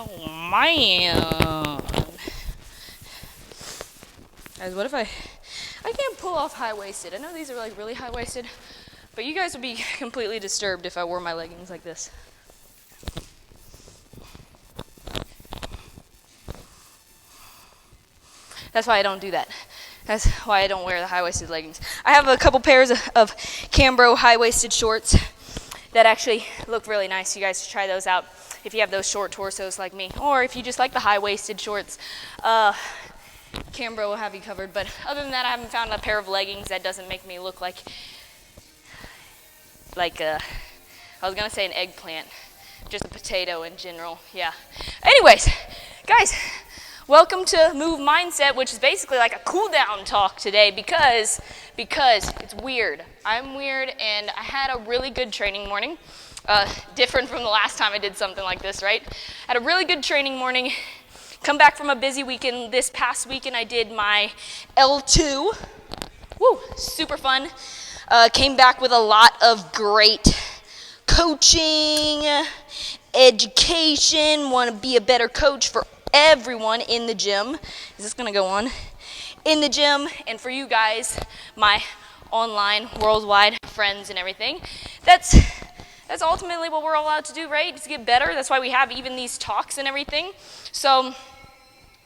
Oh man. Guys, what if I can't pull off high-waisted. I know these are like really high-waisted, but you guys would be completely disturbed if I wore my leggings like this. That's why I don't do that. That's why I don't wear the high-waisted leggings. I have a couple pairs of Cambro high-waisted shorts that actually look really nice. You guys should try those out if you have those short torsos like me. Or if you just like the high-waisted shorts, Cambro will have you covered. But other than that, I haven't found a pair of leggings that doesn't make me look like I was going to say an eggplant. Just a potato in general, yeah. Anyways, guys, welcome to Move Mindset, which is basically like a cool down talk today because it's weird. I'm weird, and I had a really good training morning. Different from the last time I did something like this, right? Had a really good training morning. Come back from a busy weekend. This past weekend I did my L2. Woo, super fun. Came back with a lot of great coaching, education, want to be a better coach for everyone in the gym. Is this going to go on? In the gym, and for you guys, my online, worldwide friends and everything. That's ultimately what we're all out to do, right? To get better. That's why we have even these talks and everything. So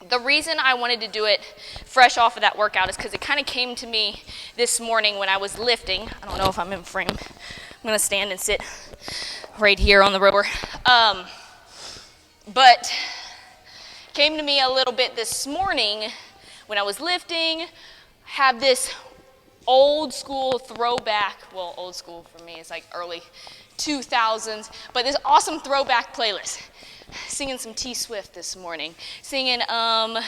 the reason I wanted to do it fresh off of that workout is because it kind of came to me this morning when I was lifting. I don't know if I'm in frame. I'm going to stand and sit right here on the rower. But came to me a little bit this morning when I was lifting, have this old school throwback, well, old school for me is like early 2000s, but this awesome throwback playlist. Singing some T Swift this morning. Singing, I'm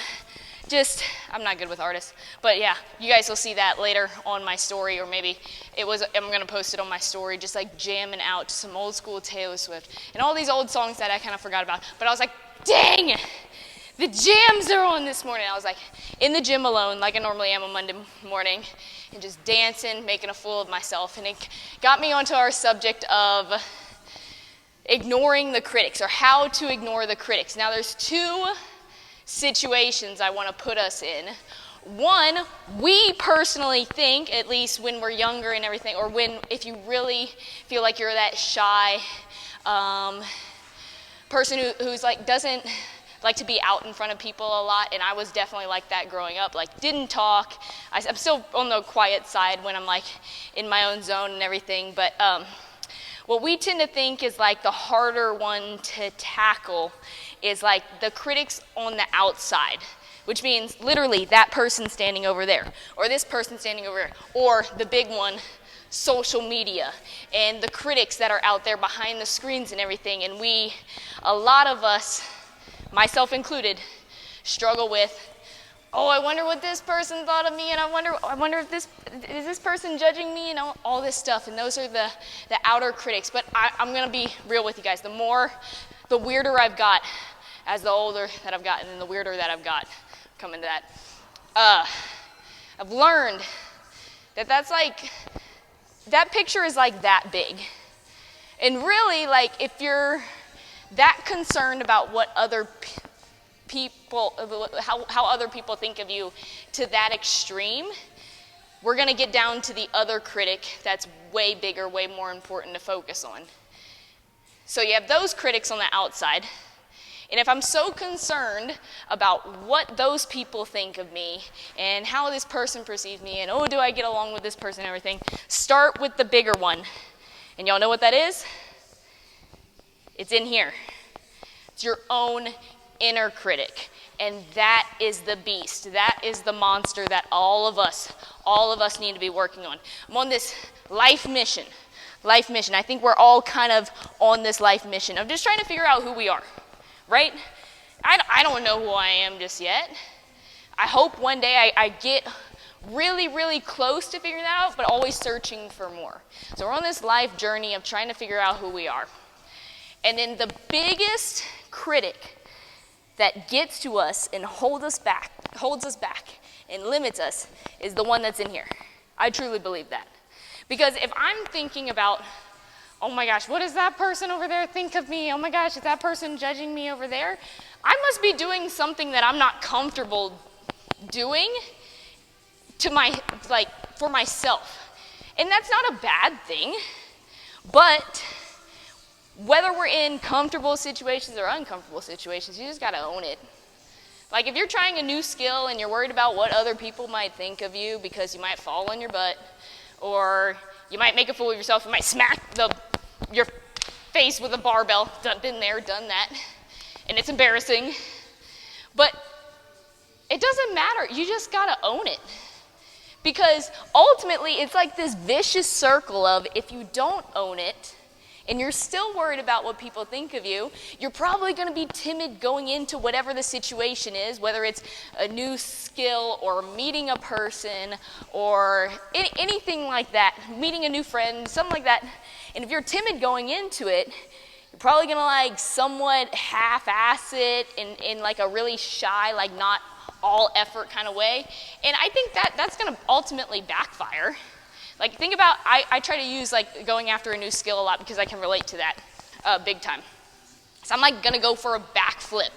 not good with artists, but yeah, you guys will see that later on my story, or maybe I'm going to post it on my story, just like jamming out to some old school Taylor Swift, and all these old songs that I kind of forgot about, but I was like, dang, the jams are on this morning. I was like in the gym alone, like I normally am on Monday morning, and just dancing, making a fool of myself, and it got me onto our subject of ignoring the critics, or how to ignore the critics. Now there's two situations I want to put us in. One, we personally think, at least when we're younger and everything, or if you really feel like you're that shy person who's like doesn't like to be out in front of people a lot, and I was definitely like that growing up, like didn't talk. I'm still on the quiet side when I'm like in my own zone and everything, but what we tend to think is like the harder one to tackle is like the critics on the outside, which means literally that person standing over there, or this person standing over there, or the big one, social media, and the critics that are out there behind the screens and everything. And a lot of us, myself included, struggle with, oh, I wonder what this person thought of me, and I wonder if is this person judging me, and all this stuff. And those are the outer critics. But I'm going to be real with you guys. The weirder I've got, as the older that I've gotten, and the weirder that I've got, coming to that, I've learned that's like, that picture is like that big. And really, like, if you're that concerned about what other people, how other people think of you to that extreme, we're going to get down to the other critic that's way bigger, way more important to focus on. So you have those critics on the outside, and if I'm so concerned about what those people think of me and how this person perceives me, and do I get along with this person and everything, start with the bigger one. And y'all know what that is? It's in here. It's your own inner critic, and that is the beast. That is the monster that all of us need to be working on. I'm on this life mission. I think we're all kind of on this life mission of just trying to figure out who we are, right? I don't know who I am just yet. I hope one day I get really, really close to figuring that out, but always searching for more. So we're on this life journey of trying to figure out who we are. And then the biggest critic that gets to us and holds us back and limits us is the one that's in here. I truly believe that. Because if I'm thinking about oh my gosh, what does that person over there think of me? Oh my gosh, is that person judging me over there? I must be doing something that I'm not comfortable doing for myself. And that's not a bad thing, but whether we're in comfortable situations or uncomfortable situations, you just gotta own it. Like if you're trying a new skill and you're worried about what other people might think of you because you might fall on your butt, or you might make a fool of yourself, you might smack your face with a barbell, been there, done that, and it's embarrassing. But it doesn't matter, you just gotta own it. Because ultimately, it's like this vicious circle of if you don't own it, and you're still worried about what people think of you, you're probably going to be timid going into whatever the situation is, whether it's a new skill or meeting a person or anything like that, meeting a new friend, something like that. And if you're timid going into it, you're probably going to like somewhat half-ass it in like a really shy, like not all effort kind of way. And I think that's going to ultimately backfire. Like think about, I try to use like going after a new skill a lot because I can relate to that big time. So I'm like gonna go for a backflip.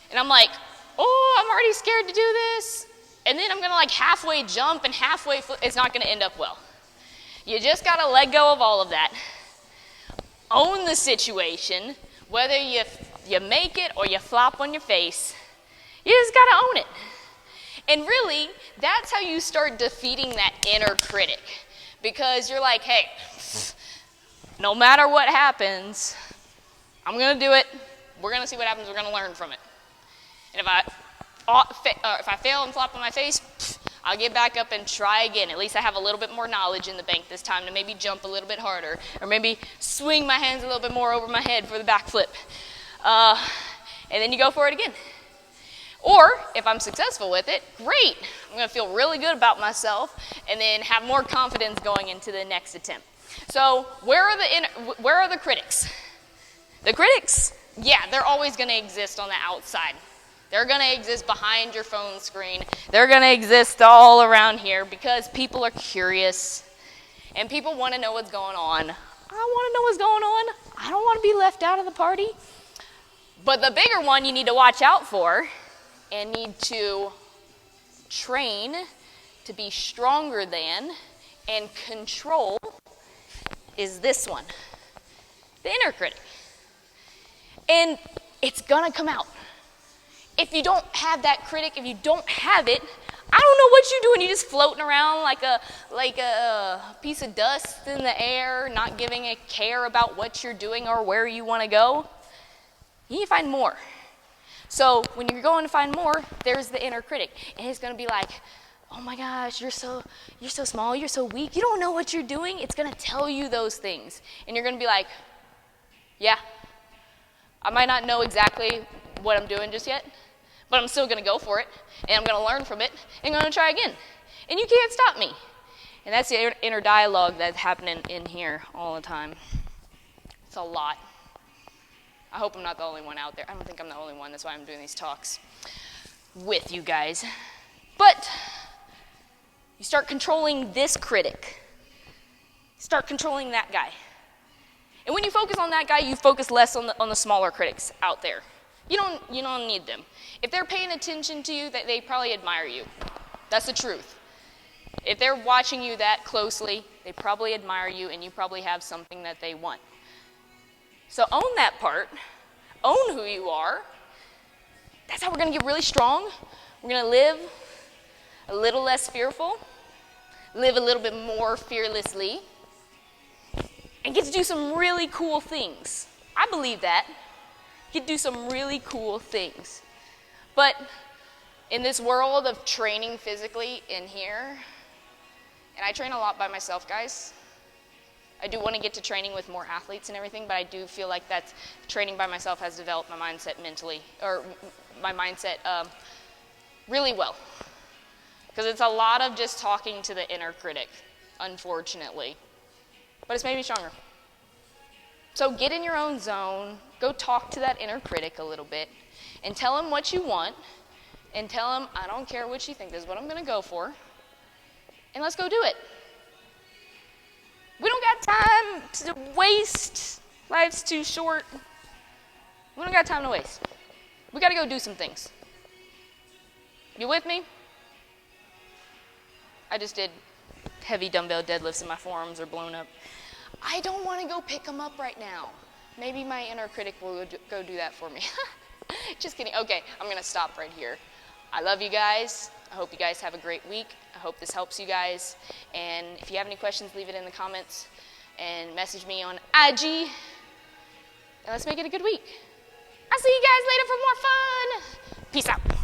And I'm like, oh, I'm already scared to do this. And then I'm gonna like halfway jump and halfway flip. It's not gonna end up well. You just gotta let go of all of that. Own the situation, whether you make it or you flop on your face, you just gotta own it. And really, that's how you start defeating that inner critic. Because you're like, hey, no matter what happens, I'm going to do it. We're going to see what happens. We're going to learn from it. And if I fail and flop on my face, I'll get back up and try again. At least I have a little bit more knowledge in the bank this time to maybe jump a little bit harder. Or maybe swing my hands a little bit more over my head for the backflip. And then you go for it again. Or, if I'm successful with it, great. I'm going to feel really good about myself and then have more confidence going into the next attempt. So, where are the critics? The critics, yeah, they're always going to exist on the outside. They're going to exist behind your phone screen. They're going to exist all around here because people are curious and people want to know what's going on. I want to know what's going on. I don't want to be left out of the party. But the bigger one you need to watch out for and need to train to be stronger than and control is this one, the inner critic. And it's gonna come out. If you don't have that critic, if you don't have it, I don't know what you're doing. You're just floating around like a piece of dust in the air, not giving a care about what you're doing or where you want to go. You need to find more. So when you're going to find more, there's the inner critic. And it's going to be like, oh my gosh, you're so small, you're so weak, you don't know what you're doing. It's going to tell you those things. And you're going to be like, yeah, I might not know exactly what I'm doing just yet, but I'm still going to go for it. And I'm going to learn from it. And I'm going to try again. And you can't stop me. And that's the inner dialogue that's happening in here all the time. It's a lot. I hope I'm not the only one out there. I don't think I'm the only one. That's why I'm doing these talks with you guys. But you start controlling this critic. Start controlling that guy. And when you focus on that guy, you focus less on the smaller critics out there. You don't need them. If they're paying attention to you, they probably admire you. That's the truth. If they're watching you that closely, they probably admire you, and you probably have something that they want. So own that part, own who you are. That's how we're going to get really strong. We're going to live a little less fearful, live a little bit more fearlessly, and get to do some really cool things. I believe that. Get to do some really cool things. But in this world of training physically in here, and I train a lot by myself, guys. I do want to get to training with more athletes and everything, but I do feel like that training by myself has developed my mindset mentally, or my mindset really well. Because it's a lot of just talking to the inner critic, unfortunately. But it's made me stronger. So get in your own zone, go talk to that inner critic a little bit, and tell him what you want, and tell him, I don't care what you think, this is what I'm going to go for, and let's go do it. We don't got time to waste. Life's too short. We don't got time to waste. We got to go do some things. You with me? I just did heavy dumbbell deadlifts and my forearms are blown up. I don't want to go pick them up right now. Maybe my inner critic will go do that for me. Just kidding. Okay, I'm going to stop right here. I love you guys. I hope you guys have a great week. I hope this helps you guys. And if you have any questions, leave it in the comments and message me on IG. And let's make it a good week. I'll see you guys later for more fun. Peace out.